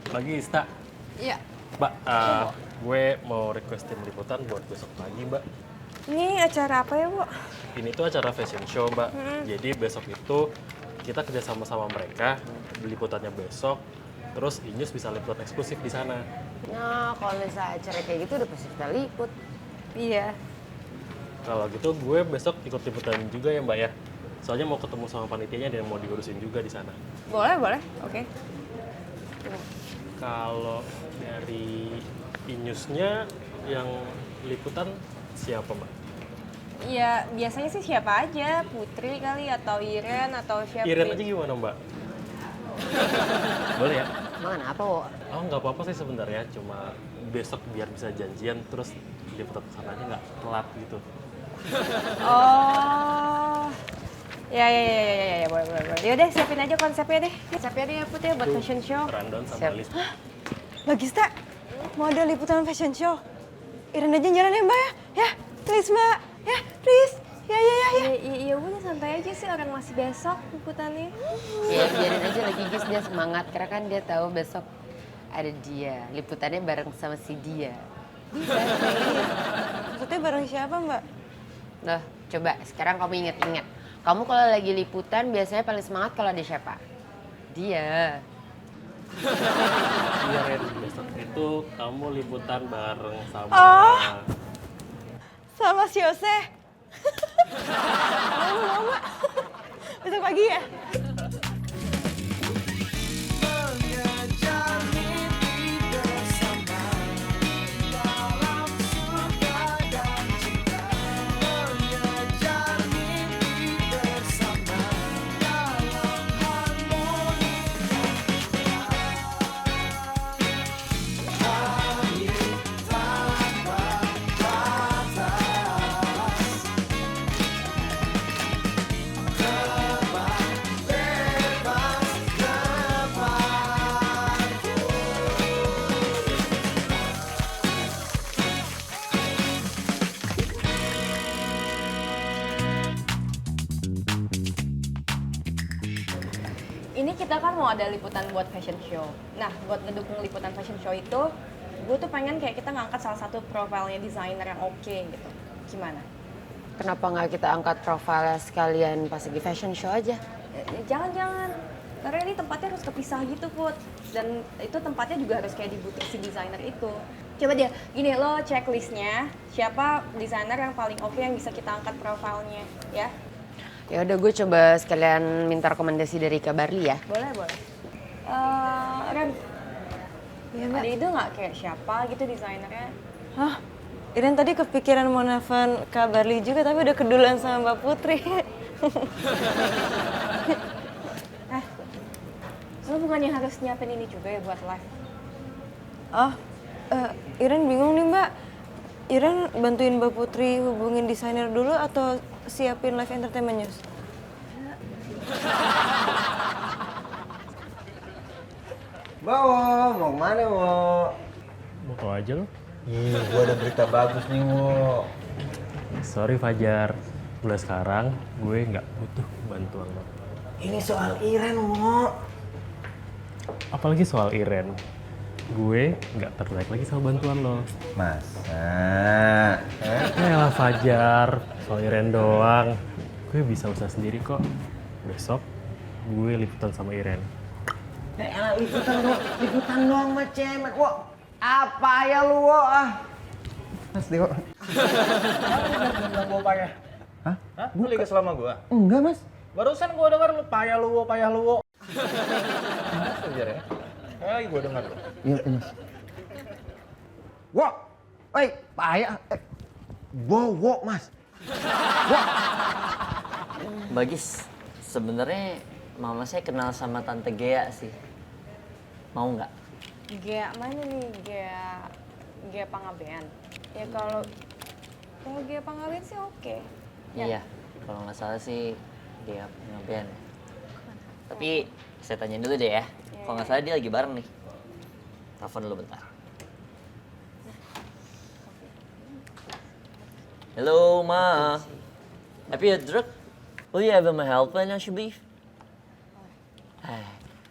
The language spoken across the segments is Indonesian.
Pagi, Ista. Iya. Mbak, gue mau request tim liputan buat besok pagi, Mbak. Ini acara apa ya, Bu? Ini tuh acara fashion show, Mbak. Jadi besok itu kita kerja sama mereka, liputannya besok, terus Inyus bisa liputan eksklusif di sana. Nah, kalau misalnya acara kayak gitu udah pasti kita liput. Iya. Kalau gitu gue besok ikut liputan juga ya, Mbak ya. Soalnya mau ketemu sama panitianya dan mau diurusin juga di sana. Boleh. Oke. Kalau dari Inyusnya yang liputan siapa, Mbak? Iya, biasanya sih siapa aja. Putri kali, atau Iren, atau siapa. Iren aja gimana, Mbak? Boleh ya? Emang kenapa, Wo? Oh, nggak apa-apa sih sebenarnya. Cuma besok biar bisa janjian, terus liputan kesananya nggak telat gitu. Oh. Ya, boleh. Yaudah, siapin aja konsepnya deh. Siapin deh ya, Put ya, buat fashion show. Rundown sama Siap. list. Bagista, mau ada liputan fashion show. Iren aja jalan ya, Mbak ya? Ya, please, Mbak. Ya, please. Ya. Iya, udah santai aja sih, orang masih besok liputannya. Ya, biarin aja lagi guys, dia semangat. Karena kan dia tahu besok ada dia. Liputannya bareng sama si dia. Maksudnya bareng siapa, Mbak? Nah, coba sekarang kamu inget-inget. Kamu kalau lagi liputan biasanya paling semangat kalau ada siapa? Dia. Iya, Ren. Besok itu kamu liputan bareng sama... Oh. Sama si Yose. mau, Mbak. Besok pagi ya? Ini kita kan mau ada liputan buat fashion show. Nah, buat ngedukung liputan fashion show itu, gue tuh pengen kayak kita ngangkat salah satu profilnya desainer yang oke gitu. Gimana? Kenapa nggak kita angkat profilnya sekalian pas lagi fashion show aja? Jangan. Karena ini tempatnya harus kepisah gitu, Put. Dan itu tempatnya juga harus kayak di butik si desainer itu. Coba dia, gini lo checklistnya, siapa desainer yang paling oke yang bisa kita angkat profilnya, ya? Ya udah, gue coba sekalian minta rekomendasi dari Kak Barli ya. Boleh. Ren, Iya, Mbak. ada ide nggak kayak siapa gitu desainernya? Hah? Iren tadi kepikiran mau nelfon Kak Barli juga, tapi udah keduluan sama Mbak Putri. Lo bukannya harus nyiapin ini juga ya buat live? Oh, Iren bingung nih, Mbak. Iren bantuin Mbak Putri hubungin desainer dulu atau siapin live entertainment news? Mbak Wo, mau kemana Wo? Mau tau aja lo? Gua ada berita bagus nih Wo. Sorry Fajar, mulai sekarang gue nggak butuh bantuan lo. Ini soal Iren Wo. Apalagi soal Iren, gue nggak tertarik lagi sama bantuan lo. Masa? Lah Fajar, soal Iren doang. Gue bisa usaha sendiri kok. Besok gue liputan sama Iren. Liputan doang mah cemet Wo. Apa ya lu Wo? Mas Dewo. Bilang gua payah. Hah? Hah? Lu liga selama gua? Enggak Mas. Barusan gua denger lu payah lu wo. Fajar ya? Gua denger lu. Iya Mas. Wo. Payah. Wo Mas. Bagis, sebenarnya mama saya kenal sama Tante Gea sih. Mau nggak? Gea mana nih? Gea Pangabean. Ya kalau Gea Pangabean sih oke. Iya, kalau nggak salah sih dia pengabean. Tapi saya tanya dulu deh ya. Kalau nggak salah dia lagi bareng nih. Telepon dulu bentar. Hello, Ma. Have you had drug? Will you have my help when I should leave?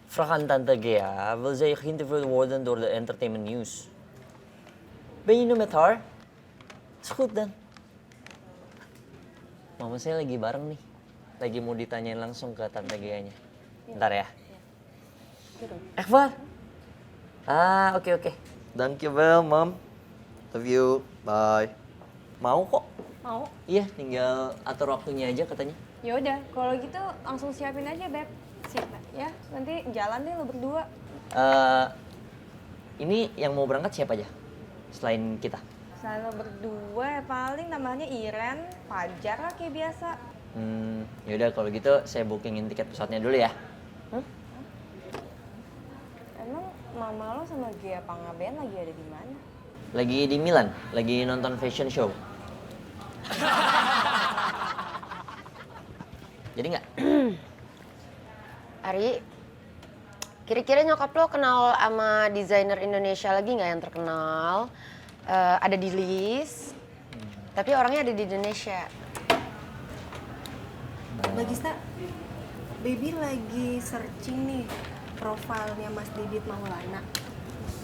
Vraag aan tante Gea, wil zij geïnterviewd worden door de entertainment news? Ben je nu met haar? Is goed dan. Mama saya lagi bareng nih. Lagi mau ditanyain langsung ke tante Gea-nya. Bentar ya. Echt waar? Ah, oke. Dankjewel, Mam. Love you. Bye. Mau kok. Mau? Iya, tinggal atur waktunya aja katanya. Ya udah, kalau gitu langsung siapin aja, Beb. Siap, Beb. Ya, nanti jalan deh lo berdua. Ini yang mau berangkat siapa aja? Selain kita? Selain lo berdua, ya paling namanya Iren, Fajar lah kayak biasa. Yaudah kalau gitu saya bookingin tiket pesawatnya dulu ya. Emang mama lo sama Gia Pangabean lagi ada di mana? Lagi di Milan, lagi nonton fashion show. Jadi nggak? Ari, kira-kira nyokap lo kenal sama desainer Indonesia lagi nggak yang terkenal? Ada di list, tapi orangnya ada di Indonesia. Bagista, Baby lagi searching nih profilnya Mas Didit Maulana.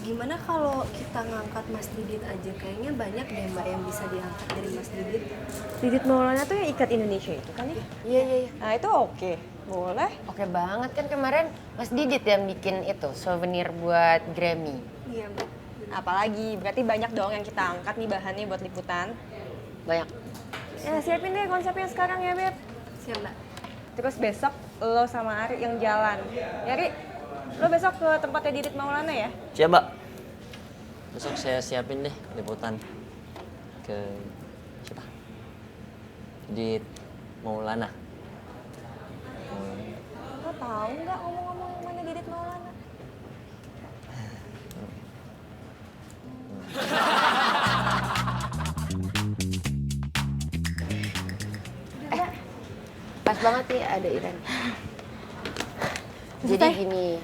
Gimana kalau kita ngangkat Mas Didit aja? Kayaknya banyak deh mbak yang bisa diangkat dari Mas Didit. Didit Maulana tuh yang ikat Indonesia itu kan ya? Iya. Nah itu oke, boleh. Oke banget kan kemarin Mas Didit yang bikin itu souvenir buat Grammy. Iya mbak. Apalagi, berarti banyak dong yang kita angkat nih bahannya buat liputan. Banyak. Ya siapin deh konsepnya sekarang ya Beb. Siap mbak. Terus besok lo sama Ari yang jalan. Ya Ri, lo besok ke tempatnya Didit Maulana ya? Siap, Mbak. Besok saya siapin deh liputan ke siapa? Di Maulana. Lo tahu nggak ngomong-ngomong yang mana Didit Maulana? Pas banget nih ada Iren. Jadi gini,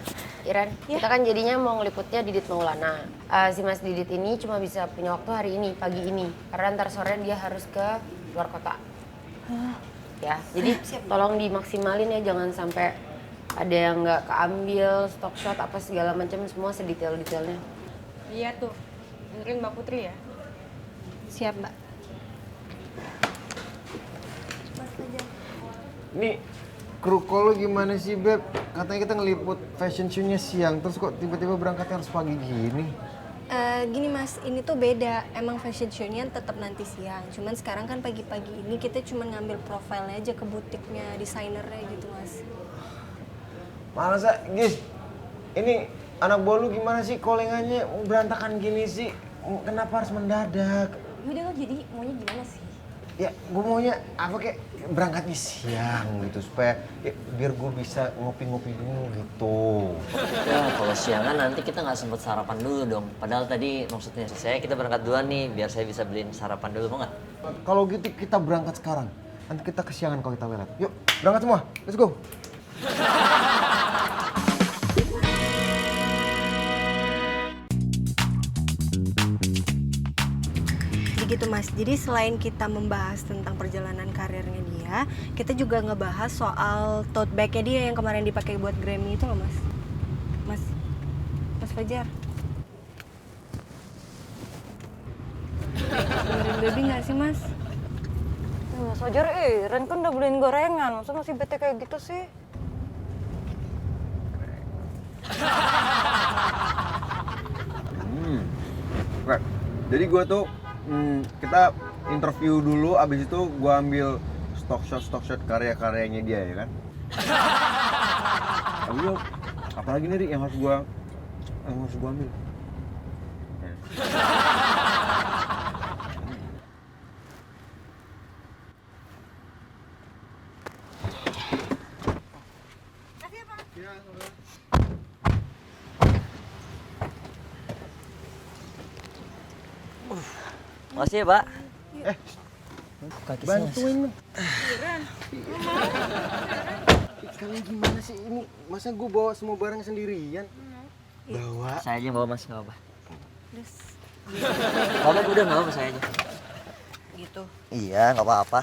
Iren, kita kan jadinya mau ngeliputnya Didit Maulana. Si Mas Didit ini cuma bisa punya waktu hari ini, pagi ini. Karena ntar sore dia harus ke luar kota. Ya, jadi tolong dimaksimalin ya, jangan sampai ada yang nggak keambil, stock shot apa segala macam, semua sedetail-detailnya. Iya tuh, dengerin Mbak Putri ya. Siap mbak. Ini kru call lu gimana sih, Beb? Katanya kita ngeliput fashion show-nya siang, terus kok tiba-tiba berangkatnya harus pagi gini? Gini mas, ini tuh beda. Emang fashion show-nya tetap nanti siang. Cuman sekarang kan pagi-pagi ini kita cuma ngambil profilnya aja ke butiknya, desainernya gitu mas. Masa, Gis? Ini anak buah lu gimana sih callingannya berantakan gini sih? Kenapa harus mendadak? Yaudah lo jadi maunya gimana sih? Ya, gue maunya apa kayak berangkatnya siang gitu supaya ya, biar gue bisa ngopi-ngopi dulu gitu. Ya kalau siangan nanti kita nggak sempet sarapan dulu dong. Padahal tadi maksudnya saya kita berangkat duluan nih biar saya bisa beliin sarapan dulu, mau nggak? Kalau gitu kita berangkat sekarang. Nanti kita kesiangan kalau kita lelet. Yuk, berangkat semua. Let's go. Gitu mas, jadi selain kita membahas tentang perjalanan karirnya dia, kita juga ngebahas soal tote bagnya dia yang kemarin dipakai buat Grammy itu loh mas. Mas Fajar. Dengerin Baby nggak sih mas? Mas Fajar, Ren kan udah beliin gorengan, masa masih bete kayak gitu sih? Jadi gue tuh kita interview dulu, abis itu gue ambil stock shot karya-karyanya dia ya kan. Abis itu apalagi nih Ri, yang harus gue ambil. Makasih ya, Pak. Kaki saya Bantuin dong. Kalian gimana sih ini? Masa gue bawa semua barang sendirian? Bawa. Saya aja yang bawa Mas, nggak apa-apa. Bapak udah nggak apa-apa, saya aja. Gitu. Iya, nggak apa-apa.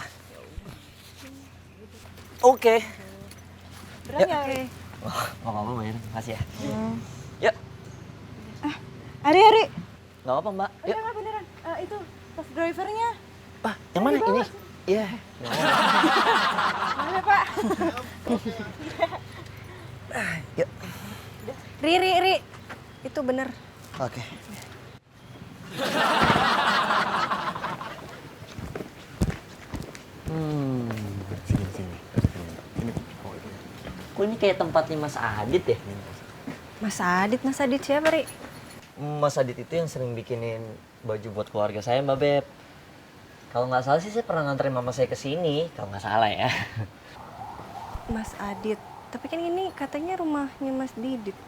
Oke. Berani ya? Oh, nggak apa-apa Mbak Iren, makasih ya. Yuk, Ari. nggak apa-apa Mbak. Yuk. Enggak beneran. Itu pas drivernya. Ah, yang mana ini? Iya. Mana Pak? Yuk. Ri. Itu bener. Oke. Sini. Ini. Oh, ini. Kok ini kayak tempatnya Mas Adit ya? Mas Adit siapa, Ri? Mas Adit itu yang sering bikinin baju buat keluarga saya, Mbak Beb. Kalau nggak salah sih saya pernah nganterin mama saya ke sini, kalau nggak salah ya. Mas Adit. Tapi kan ini katanya rumahnya Mas Didit.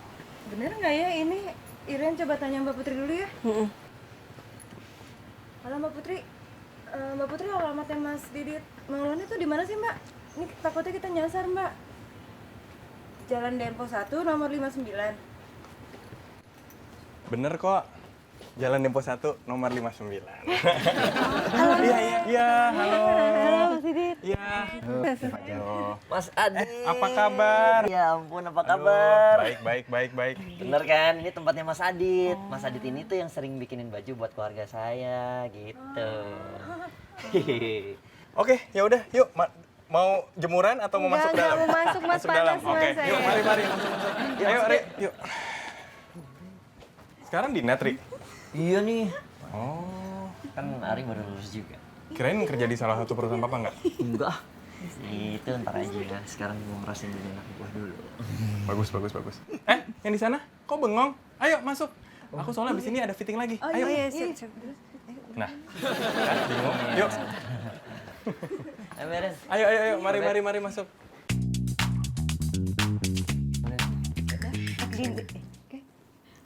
Bener nggak ya ini? Iren coba tanya Mbak Putri dulu ya. Halo Mbak Putri. Mbak Putri alamatnya Mas Didit Maulana itu di mana sih Mbak? Ini takutnya kita nyasar Mbak. Jalan Dempo 1 nomor 59. Bener kok. Jalan Dempo 1 nomor 59. Iya, halo. Halo Mas Didit. Iya. Halo. Mas Adit. Apa kabar? Ya ampun, apa Aduh, kabar? baik. Bener kan? Ini tempatnya Mas Adit. Mas Adit ini tuh yang sering bikinin baju buat keluarga saya, gitu. Oke, ya udah, yuk. Mau jemuran atau mau masuk dalam? Enggak mau masuk, Mas, dalam. panas, Oke, Mas, yuk, saya. mari masuk. Ayo, Ri, yuk. Sekarang di Netri. Iya nih. Oh, Kan Ari baru lulus juga. kirain kerja di salah satu perusahaan papa nggak? Enggak. Itu ntar aja ya. Sekarang mau ngerasain jadi anak buah dulu. Bagus. Yang di sana? Kok bengong? Ayo masuk. Aku soalnya abis ini ada fitting lagi. Ayo. Siap. Nah, bingung. Yuk. Ayo beres. Ayo. Mari masuk.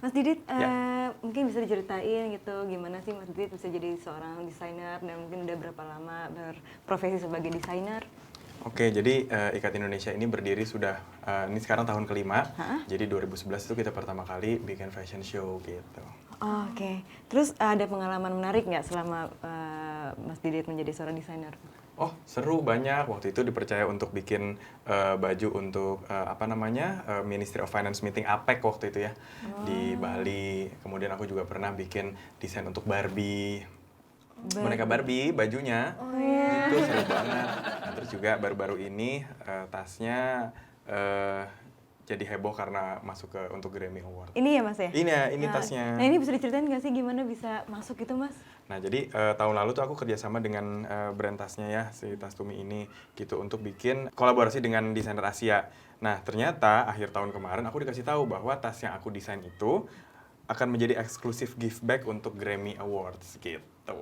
Mas Didit, Ya. mungkin bisa diceritain gitu gimana sih Mas Didit bisa jadi seorang desainer dan mungkin udah berapa lama berprofesi sebagai desainer? Oke, jadi IKAT Indonesia ini berdiri sudah, ini sekarang tahun kelima. Jadi 2011 itu kita pertama kali bikin fashion show gitu. Oh, oke. Terus ada pengalaman menarik nggak selama Mas Didit menjadi seorang desainer? Oh, seru banyak. Waktu itu dipercaya untuk bikin baju untuk Ministry of Finance meeting APEC waktu itu ya di Bali. Kemudian aku juga pernah bikin desain untuk Barbie. Boneka Barbie bajunya. Itu seru banget. Nah, terus juga baru-baru ini tasnya jadi heboh karena masuk untuk Grammy Award. Ini ya Mas ya? Ini tasnya. Nah ini bisa diceritain nggak sih gimana bisa masuk gitu Mas? Nah, jadi tahun lalu tuh aku kerjasama dengan brand tasnya ya, si tas Tumi ini gitu untuk bikin kolaborasi dengan desainer Asia. Nah, ternyata akhir tahun kemarin aku dikasih tahu bahwa tas yang aku desain itu akan menjadi eksklusif gift bag untuk Grammy Awards gitu.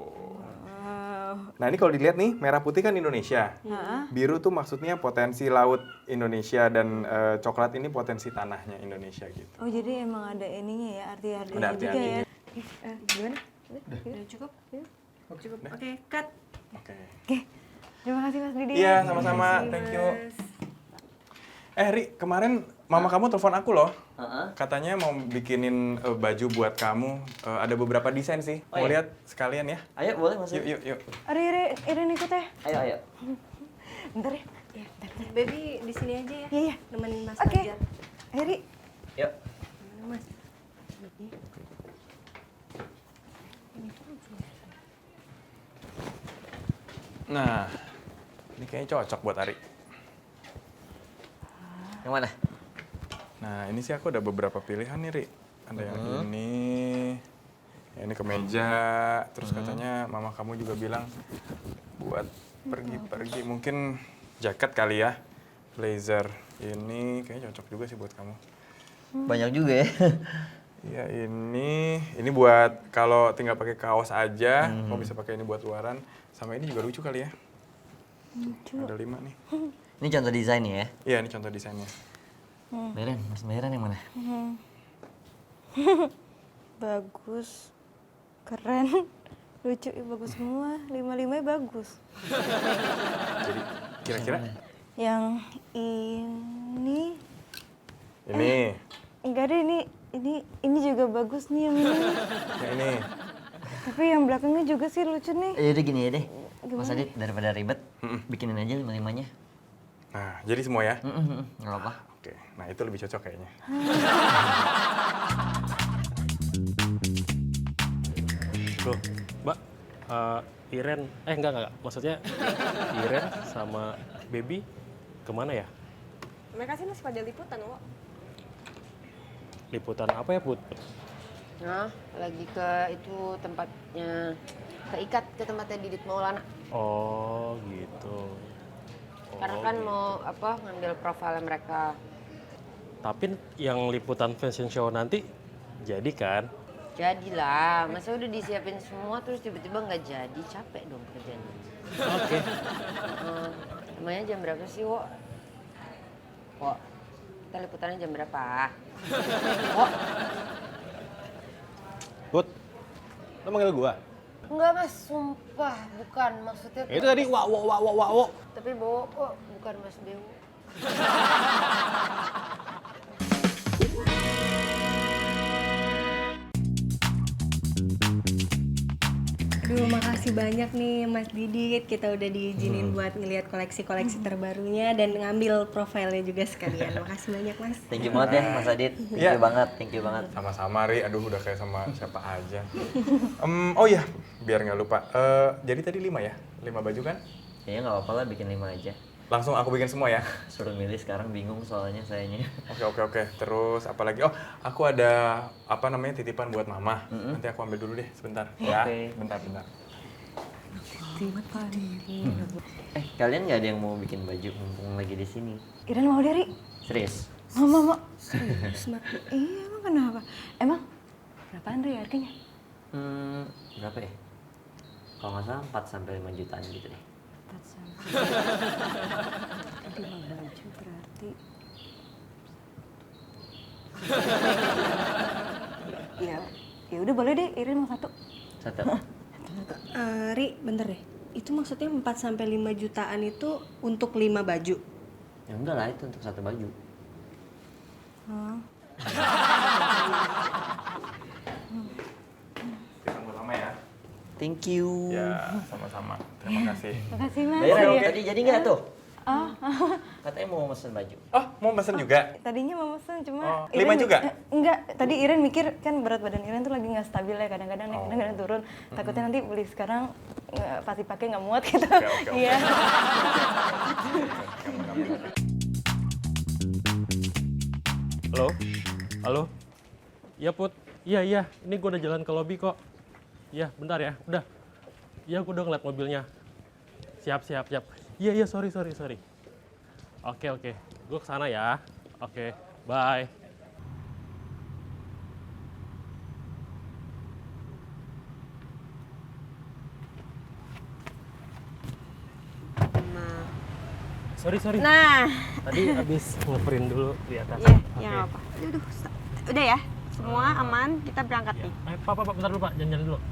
Nah, ini kalau dilihat nih, merah putih kan Indonesia. Biru tuh maksudnya potensi laut Indonesia dan coklat ini potensi tanahnya Indonesia gitu. Oh jadi emang ada ininya ya, arti-artinya Ada juga arti-artinya. ya? Gimana? Udah cukup? Cukup. Oke, cut. Oke. Oke, terima kasih Mas Didi. Iya, sama-sama. Thank you. Ri, kemarin mama kamu telepon aku loh. Katanya mau bikinin baju buat kamu. Ada beberapa desain sih. Oh, Mau iya? lihat sekalian ya? Ayo boleh Mas. Yuk. Iren ikut ya? Ayo. Bentar ya. Baby di sini aja ya. Iya. Nemenin Mas Oke. Fajar. Ri. Yuk. Mana Mas? Nah, ini kayaknya cocok buat Ari. Yang mana? Nah, ini sih aku ada beberapa pilihan nih, Ri. Ada yang ini, ya ini kemeja. Terus katanya mama kamu juga bilang buat pergi-pergi. Mungkin jaket kali ya, blazer. Ini kayaknya cocok juga sih buat kamu. Banyak juga ya. Iya, ini buat kalau tinggal pakai kaos aja. Kamu bisa pakai ini buat luaran. Sama ini juga lucu kali ya. Ada 5 nih. Ini contoh desainnya ya. Iya, ini contoh desainnya. Beren, Mas Beren yang mana? Bagus. Keren. Lucu, bagus semua. 5-5 bagus. Jadi kira-kira Yang ini ini, enggak ada ini juga bagus nih yang ini. yang ini. Tapi yang belakangnya juga sih lucu nih. Yaudah gini ya deh. Mas Adit daripada ribet, bikinin aja 5-5-nya. Nah, jadi semua ya. Nggak apa-apa. Oke, nah itu lebih cocok kayaknya. Loh, Mbak, Iren, enggak, maksudnya Iren sama Baby kemana ya? Mereka sih masih pada liputan, Wo. Liputan apa ya, Put? Nah, lagi ke itu tempatnya, ke tempatnya Didit Maulana. Oh, gitu. Karena kan mau ngambil profilnya mereka. Tapi yang liputan fashion show nanti jadi kan? Jadilah, masa udah disiapin semua terus tiba-tiba nggak jadi, capek dong kerjanya. Oke. Emangnya jam berapa sih, Wo? Wo, kita liputannya jam berapa? Wo, Put, lo manggil gua? enggak Mas, sumpah, bukan maksudnya. Ya itu tadi wa. Tapi Bowo kok bukan Mas Dewo. Aduh, makasih banyak nih Mas Didit. Kita udah diizinin buat ngelihat koleksi-koleksi terbarunya dan ngambil profilnya juga sekalian. Makasih banyak, Mas. Thank you banget ya Mas Adit. Thank you banget. Sama-sama, Ri. Aduh, udah kayak sama siapa aja. Oh iya, biar nggak lupa. Jadi tadi 5 ya? 5 baju kan? Kayaknya nggak apa-apa lah bikin 5 aja. Langsung aku bikin semua ya? Suruh milih sekarang bingung soalnya sayanya. Oke. Terus apa lagi? Oh, aku ada titipan buat Mama. Nanti aku ambil dulu deh sebentar. Ya, bentar. Kalian nggak ada yang mau bikin baju mumpung lagi di sini? Iren mau dari? Serius? Mau. Serius, Mak? Iya, emang kenapa? Emang berapaan Ri harganya? Berapa ya? Kalau nggak salah 4-5 jutaan gitu deh. 5 baju berarti. Ya udah boleh deh, Iren mau satu. Satu. Ri, bentar deh. Itu maksudnya 4-5 jutaan itu untuk 5 baju? Ya enggak lah, itu untuk 1 baju. Kita sama ya. Thank you. Ya, sama-sama. Terima kasih. Makasih Mas. Bayar tadi jadi nggak tuh? Katanya mau mesen baju. Oh, mau pesen juga? Tadinya mau mesen Oh, cuma 5 juga? Enggak, tadi Iren mikir kan berat badan Iren tuh lagi nggak stabil ya, kadang-kadang naik, kadang-kadang turun. Takutnya nanti beli sekarang pasti pakai nggak muat gitu. Oke. Iya. Halo? Iya, Put. Iya. Ini gue udah jalan ke lobi kok. Iya, bentar ya. Udah. Iya, gue udah ngeliat mobilnya. Siap. Iya, sorry. Oke. Gue kesana ya. Oke, bye. Sorry. Nah, Tadi habis ngeprint dulu di atas. ya nggak apa. Udah ya, semua aman, kita berangkat nih. Pak, bentar dulu Pak, jangan dulu.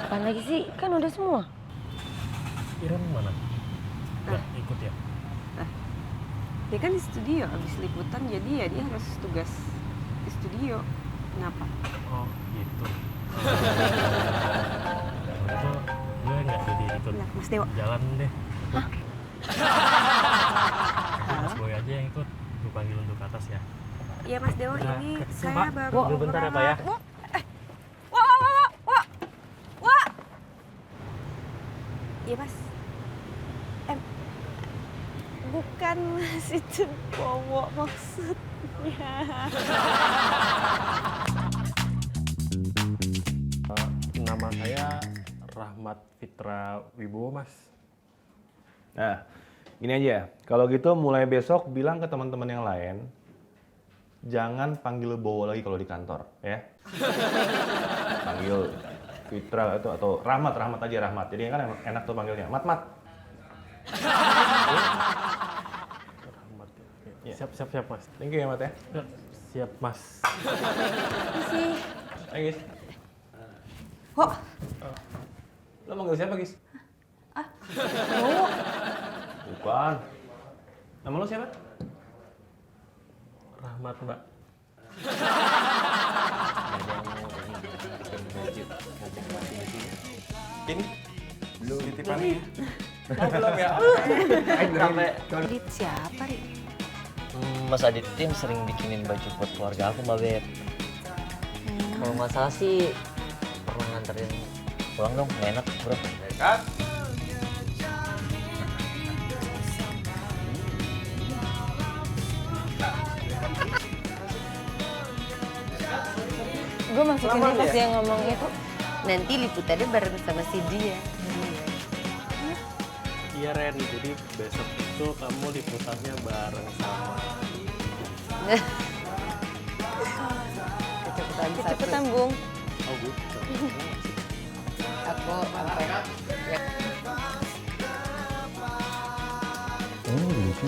Apaan lagi sih? Kan udah semua. Iren mana? Nggak ikut ya? Dia kan di studio, abis liputan, jadi ya dia harus tugas di studio. Kenapa? Oh, gitu. Itu gue nggak jadi ikut Nah, Mas Dewa. jalan deh. Mas Boy aja yang ikut, gue panggil untuk ke atas ya. Iya Mas Dewa, Udah. ini Pak, saya baru tunggu bentar ya Pak ya. Wah. Iya Mas. Bukan Mas, itu Bowo maksudnya. Nama saya Rahmat Fitra Wibowo, Mas. Nah, gini aja. Kalau gitu mulai besok bilang ke teman-teman yang lain, jangan panggil Bowo lagi kalau di kantor, ya. Panggil Fitra atau Rahmat aja Rahmat. Jadi kan enak tuh panggilnya. Mat. Rahmat. Ya. Siap, Mas. Thank you ya Mat ya. Siap, Mas. Ayo Gis. Kok? Lo manggil siapa Gis? Bowo. Bukan. Nama lo siapa? Rahmat, Mbak. Ini belum titipannya. Oh, belum ya? Sampai Didit siapa, Ri? Mas Adit tim sering bikinin baju buat keluarga aku, Mbak Beb. Kalau masalah sih pernah nganterin pulang dong, nggak enak bro. Kat. Gue masukin pas dia ngomong itu. Nanti liputannya bareng sama si dia. Iya Ren, jadi besok itu kamu liputannya bareng sama Kecepatan Bung. Oh gitu. Aku sampai ya. Oh, lucu.